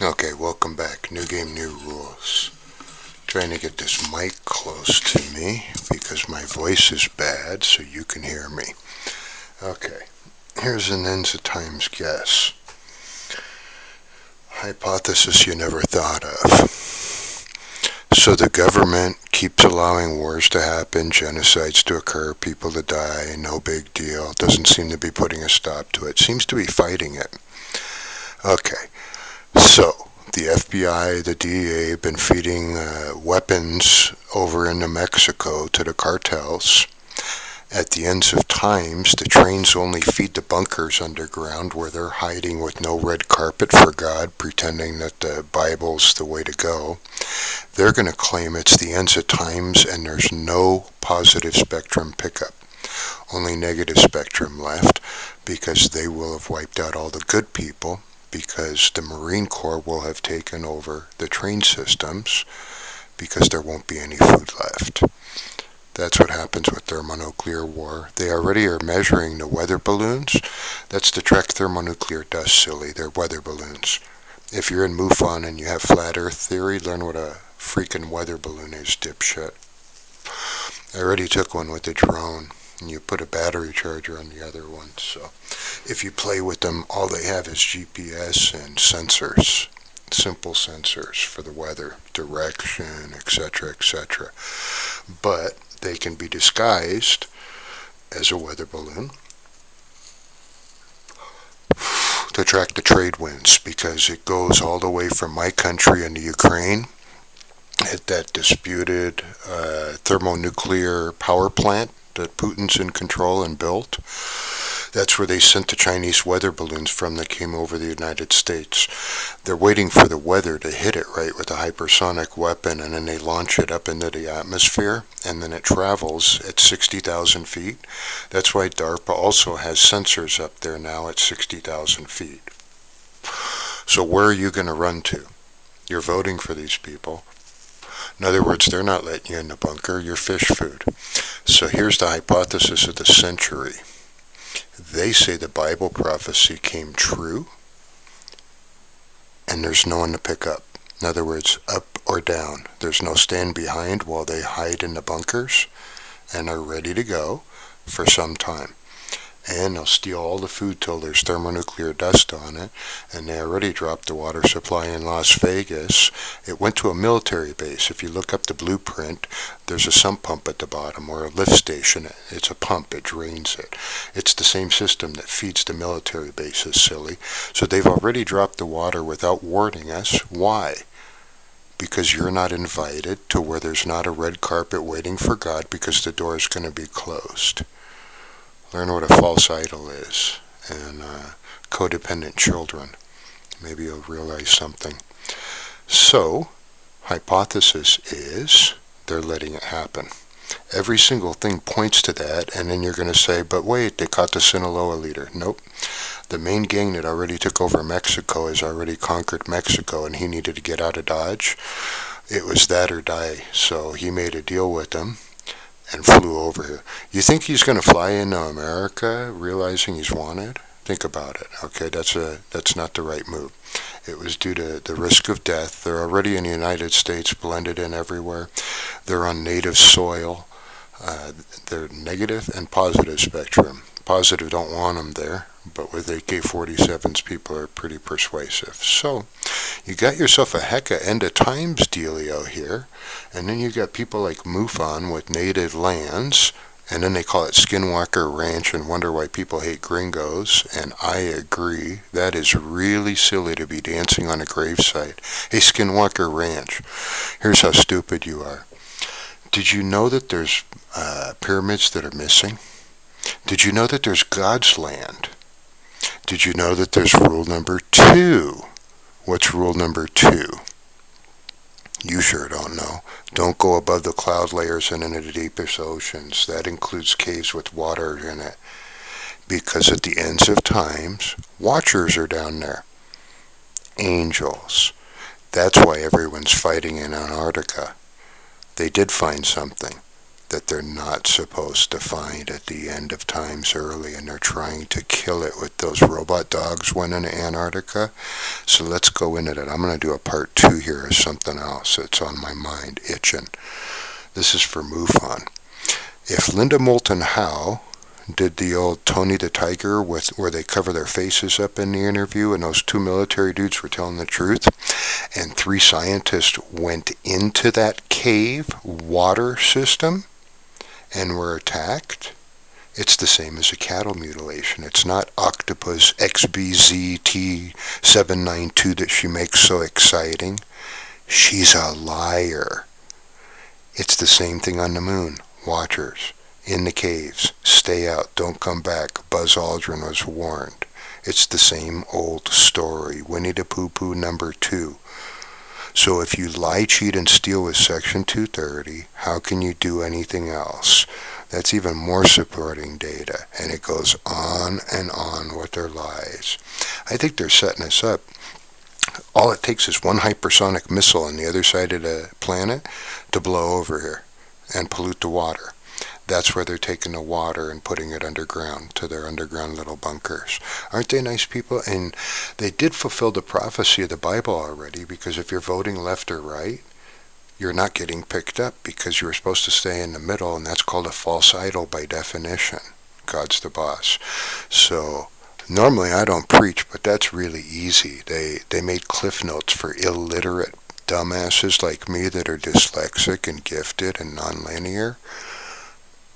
Okay, welcome back. New game, new rules. Trying to get this mic close to me because my voice is bad so you can hear me. Okay, here's an ends of times guess. Hypothesis you never thought of. So the government keeps allowing wars to happen, genocides to occur, people to die, no big deal. Doesn't seem to be putting a stop to it. Seems to be fighting it. Okay, so the FBI, the DEA have been feeding weapons over into Mexico to the cartels. At the ends of times, the trains only feed the bunkers underground where they're hiding with no red carpet for God, pretending that the Bible's the way to go. They're going to claim it's the ends of times and there's no positive spectrum pickup. Only negative spectrum left because they will have wiped out all the good people because the Marine Corps will have taken over the train systems because there won't be any food left. That's what happens with thermonuclear war. They already are measuring the weather balloons. That's to track thermonuclear dust, silly. They're weather balloons. If you're in MUFON and you have flat earth theory, learn what a freaking weather balloon is, dipshit. I already took one with a drone, and you put a battery charger on the other one. So if you play with them, all they have is GPS and sensors. Simple sensors for the weather, direction, etc., etc. But they can be disguised as a weather balloon to track the trade winds because it goes all the way from my country into Ukraine at that disputed thermonuclear power plant that Putin's in control and built. That's where they sent the Chinese weather balloons from that came over the United States. They're waiting for the weather to hit it right with a hypersonic weapon, and then they launch it up into the atmosphere, and then it travels at 60,000 feet. That's why DARPA also has sensors up there now at 60,000 feet. So where are you going to run to? You're voting for these people. In other words, they're not letting you in the bunker. You're fish food. So here's the hypothesis of the century. They say the Bible prophecy came true, and there's no one to pick up. In other words, up or down. There's no stand behind while they hide in the bunkers and are ready to go for some time. And they'll steal all the food till there's thermonuclear dust on it, and they already dropped the water supply in Las Vegas. It went to a military base. If you look up the blueprint, there's a sump pump at the bottom or a lift station. It's a pump, it drains it. It's the same system that feeds the military bases, silly. So they've already dropped the water without warning us. Why? Because you're not invited to where there's not a red carpet waiting for God because the door is going to be closed. Learn what a false idol is, and codependent children. Maybe you'll realize something. So, hypothesis is they're letting it happen. Every single thing points to that, and then you're going to say, but wait, they caught the Sinaloa leader. Nope. The main gang that already took over Mexico has already conquered Mexico, and he needed to get out of Dodge. It was that or die, so he made a deal with them and flew over here. You think he's going to fly into America realizing he's wanted? Think about it. Okay, that's not the right move. It was due to the risk of death. They're already in the United States, blended in everywhere. They're on native soil. They're negative and positive spectrum. Positive don't want them there, but with AK-47s, people are pretty persuasive. So, you got yourself a hecka end of times dealio here, and then you got people like MUFON with native lands, and then they call it Skinwalker Ranch and wonder why people hate gringos, and I agree. That is really silly to be dancing on a gravesite. Hey, Skinwalker Ranch, here's how stupid you are. Did you know that there's pyramids that are missing? Did you know that there's God's land? Did you know that there's rule number 2? What's rule number 2? You sure don't know. Don't go above the cloud layers and into the deepest oceans. That includes caves with water in it. Because at the ends of times, watchers are down there. Angels. That's why everyone's fighting in Antarctica. They did find something. that they're not supposed to find at the end of times early, and they're trying to kill it with those robot dogs went in Antarctica. So let's go into that. I'm going to do a part 2 here as something else that's on my mind, itching. This is for mufon. If Linda Moulton Howe did the old Tony the Tiger where they cover their faces up in the interview, and those 2 military dudes were telling the truth, and 3 scientists went into that cave water system and were attacked, it's the same as a cattle mutilation. It's not octopus XBZT792 that she makes so exciting. She's a liar. It's the same thing on the moon. Watchers in the caves, stay out, don't come back. Buzz Aldrin was warned. It's the same old story. Winnie the Pooh number 2. So if you lie, cheat, and steal with Section 230, how can you do anything else? That's even more supporting data, and it goes on and on with their lies. I think they're setting us up. All it takes is one hypersonic missile on the other side of the planet to blow over here and pollute the water. That's where they're taking the water and putting it underground to their underground little bunkers. Aren't they nice people? And they did fulfill the prophecy of the Bible already, because if you're voting left or right, you're not getting picked up because you're supposed to stay in the middle, and that's called a false idol by definition. God's the boss. So normally I don't preach, but that's really easy. They made cliff notes for illiterate dumbasses like me that are dyslexic and gifted and nonlinear.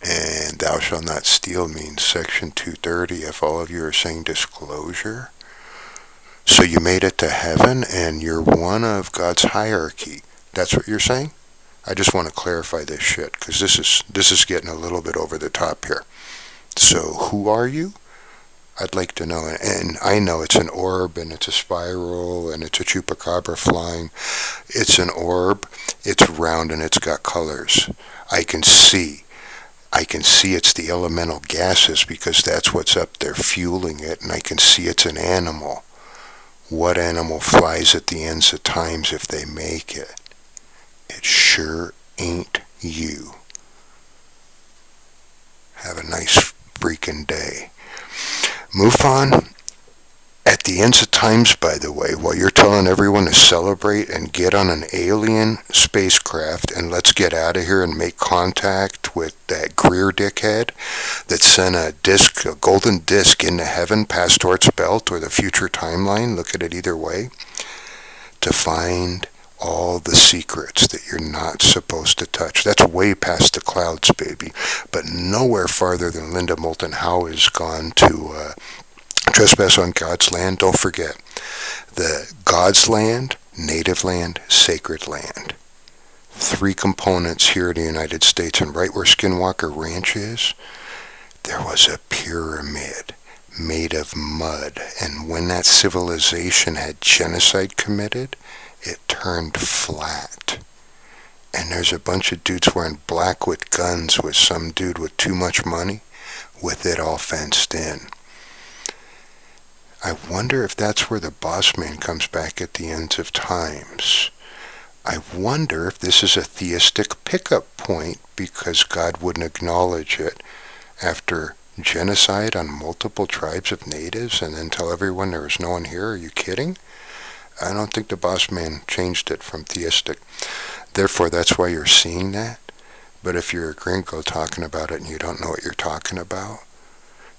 And thou shalt not steal means Section 230 if all of you are saying disclosure. So you made it to heaven and you're one of God's hierarchy. That's what you're saying? I just want to clarify this shit, because this is getting a little bit over the top here. So who are you? I'd like to know. And I know it's an orb, and it's a spiral, and it's a chupacabra flying. It's an orb, it's round, and it's got colors. I can see it's the elemental gases, because that's what's up there fueling it, and I can see it's an animal. What animal flies at the ends of times if they make it? It sure ain't you. Have a nice freaking day. MUFON, at the ends of times, by the way, while you're telling everyone to celebrate and get on an alien spacecraft and let's get out of here and make contact with that Greer dickhead that sent a golden disc into heaven past Oort's belt or the future timeline, look at it either way, to find all the secrets that you're not supposed to touch. That's way past the clouds, baby, but nowhere farther than Linda Moulton Howe has gone to trespass on God's land. Don't forget, the God's land, native land, sacred land. 3 components here in the United States, and right where Skinwalker Ranch is, there was a pyramid made of mud, and when that civilization had genocide committed, it turned flat. And there's a bunch of dudes wearing black with guns with some dude with too much money with it all fenced in. I wonder if that's where the boss man comes back at the ends of times. I wonder if this is a theistic pickup point because God wouldn't acknowledge it after genocide on multiple tribes of natives and then tell everyone there was no one here. Are you kidding? I don't think the boss man changed it from theistic. Therefore, that's why you're seeing that. But if you're a gringo talking about it and you don't know what you're talking about,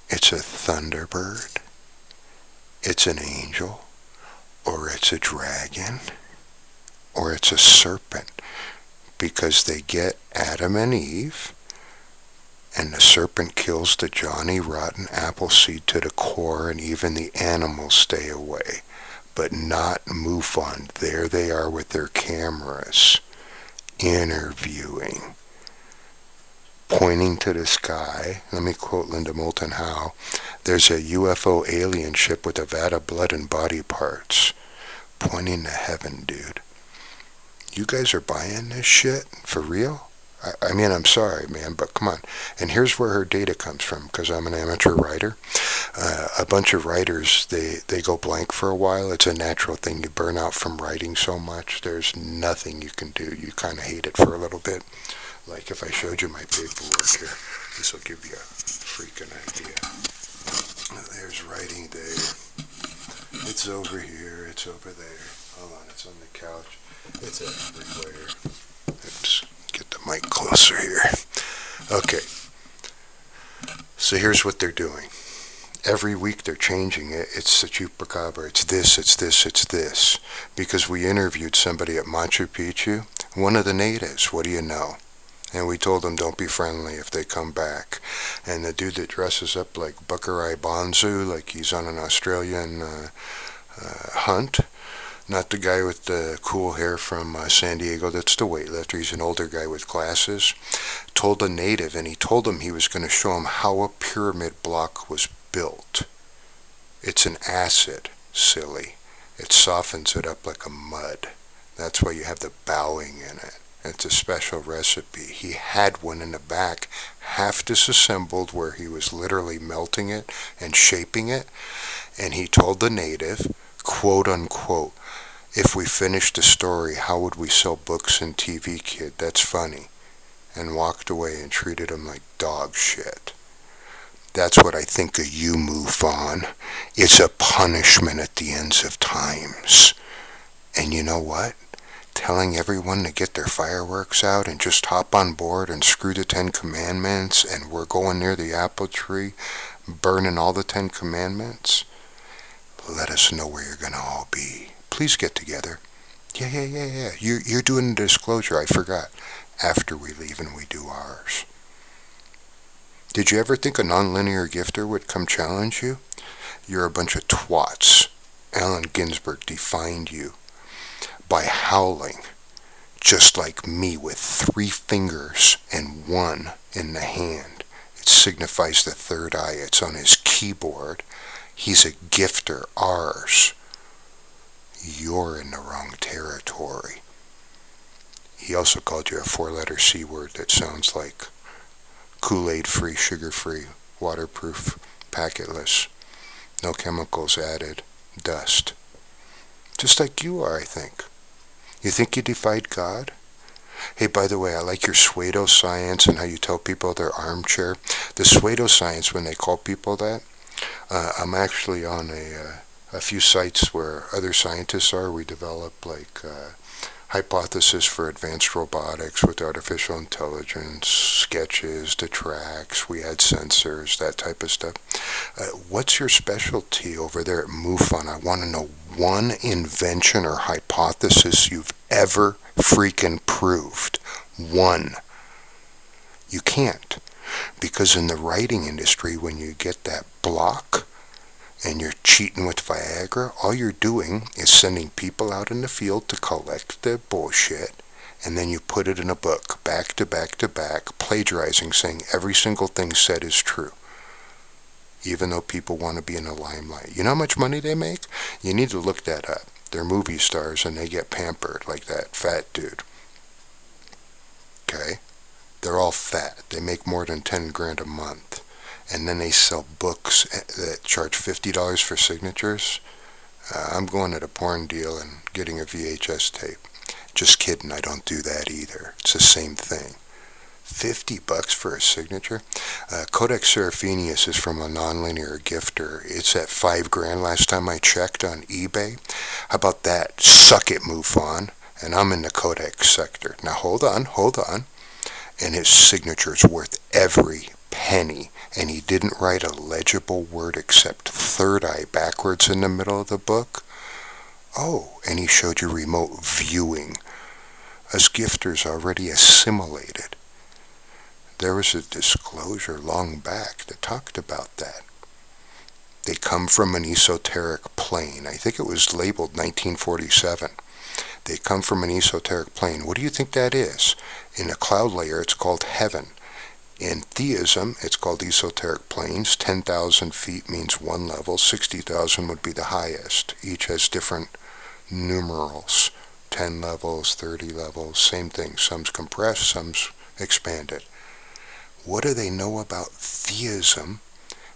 it's a thunderbird, it's an angel, or it's a dragon, or it's a serpent, because they get Adam and Eve, and the serpent kills the Johnny Rotten Appleseed to the core, and even the animals stay away. But not MUFON. There they are with their cameras, interviewing, pointing to the sky. Let me quote Linda Moulton Howe. There's a UFO alien ship with a vat of blood and body parts, pointing to heaven, dude. You guys are buying this shit? For real? I mean, I'm sorry, man, but come on. And here's where her data comes from, because I'm an amateur writer. A bunch of writers, they go blank for a while. It's a natural thing. You burn out from writing so much. There's nothing you can do. You kind of hate it for a little bit. Like if I showed you my paperwork here, this will give you a freaking idea. There's writing day. It's over here. It's over there. Hold on, it's on the couch. It's everywhere. Oops, get the mic closer here. Okay. So here's what they're doing. Every week they're changing it. It's the chupacabra. It's this, it's this, it's this. Because we interviewed somebody at Machu Picchu, one of the natives. What do you know? And we told them don't be friendly if they come back. And the dude that dresses up like Buckaroo Banzai, like he's on an Australian hunt, not the guy with the cool hair from San Diego that's the weightlifter, he's an older guy with glasses, told a native, and he told him he was going to show him how a pyramid block was built. It's an acid, silly. It softens it up like a mud. That's why you have the bowing in it. It's a special recipe. He had one in the back, half disassembled, where he was literally melting it and shaping it. And he told the native, quote unquote, if we finished the story, how would we sell books and TV, kid? That's funny. And walked away and treated him like dog shit. That's what I think of you, mufon. It's a punishment at the ends of times. And you know what? Telling everyone to get their fireworks out and just hop on board and screw the 10 Commandments, and we're going near the apple tree, burning all the 10 Commandments. Let us know where you're going to all be. Please get together. Yeah. You're doing a disclosure, I forgot. After we leave and we do ours. Did you ever think a nonlinear gifter would come challenge you? You're a bunch of twats. Allen Ginsberg defined you by howling, just like me, with 3 fingers and 1 in the hand. It signifies the third eye. It's on his keyboard. He's a gifter, ours. You're in the wrong territory. He also called you a 4-letter C word that sounds like Kool-Aid free, sugar free, waterproof, packetless, no chemicals added, dust. Just like you are, I think. You think you defied God? Hey, by the way, I like your pseudoscience and how you tell people they're armchair. The pseudoscience, when they call people that, I'm actually on a few sites where other scientists are. We develop like hypothesis for advanced robotics with artificial intelligence, sketches to tracks, we add sensors, that type of stuff. What's your specialty over there at MUFON? I want to know one invention or hypothesis you've ever freaking proved. One. You can't. Because in the writing industry, when you get that block and you're cheating with Viagra, all you're doing is sending people out in the field to collect the bullshit, and then you put it in a book, back to back to back, plagiarizing, saying every single thing said is true, even though people want to be in the limelight. You know how much money they make? You need to look that up. They're movie stars and they get pampered like that fat dude. Okay? They're all fat. They make more than 10 grand a month. And then they sell books that charge $50 for signatures. I'm going at a porn deal and getting a VHS tape. Just kidding, I don't do that either. It's the same thing. $50 for a signature? Codex Seraphinius is from a nonlinear gifter. It's at $5 grand last time I checked on eBay. How about that? Suck it, MUFON. And I'm in the Codex sector. Now hold on. And his signature's worth every penny. And he didn't write a legible word except third eye backwards in the middle of the book. Oh, and he showed you remote viewing. Us gifters already assimilated. There was a disclosure long back that talked about that. They come from an esoteric plane. I think it was labeled 1947. They come from an esoteric plane. What do you think that is? In a cloud layer, it's called heaven. In theism, it's called esoteric planes. 10,000 feet means one level. 60,000 would be the highest. Each has different numerals. 10 levels, 30 levels, same thing. Some's compressed, some's Expand it. What do they know about theism,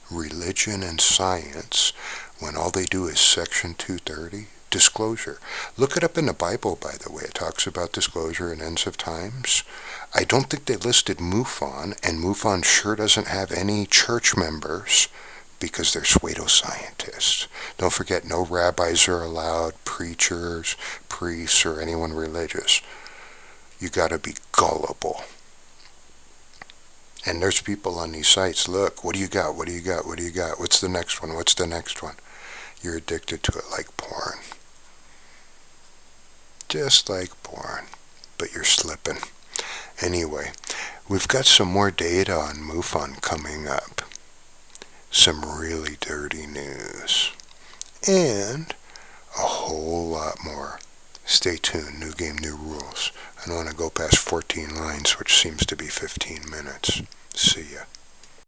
religion, and science when all they do is Section 230? Disclosure. Look it up in the Bible, by the way. It talks about disclosure and ends of times. I don't think they listed MUFON, and MUFON sure doesn't have any church members because they're pseudoscientists. Don't forget, no rabbis are allowed, preachers, priests, or anyone religious. You gotta be gullible. And there's people on these sites, look, what do you got, what do you got, what do you got, what's the next one, what's the next one? You're addicted to it like porn. Just like porn, but you're slipping. Anyway, we've got some more data on MUFON coming up. Some really dirty news. And a whole lot more. Stay tuned. New game, new rules. I don't want to go past 14 lines, which seems to be 15 minutes. See ya.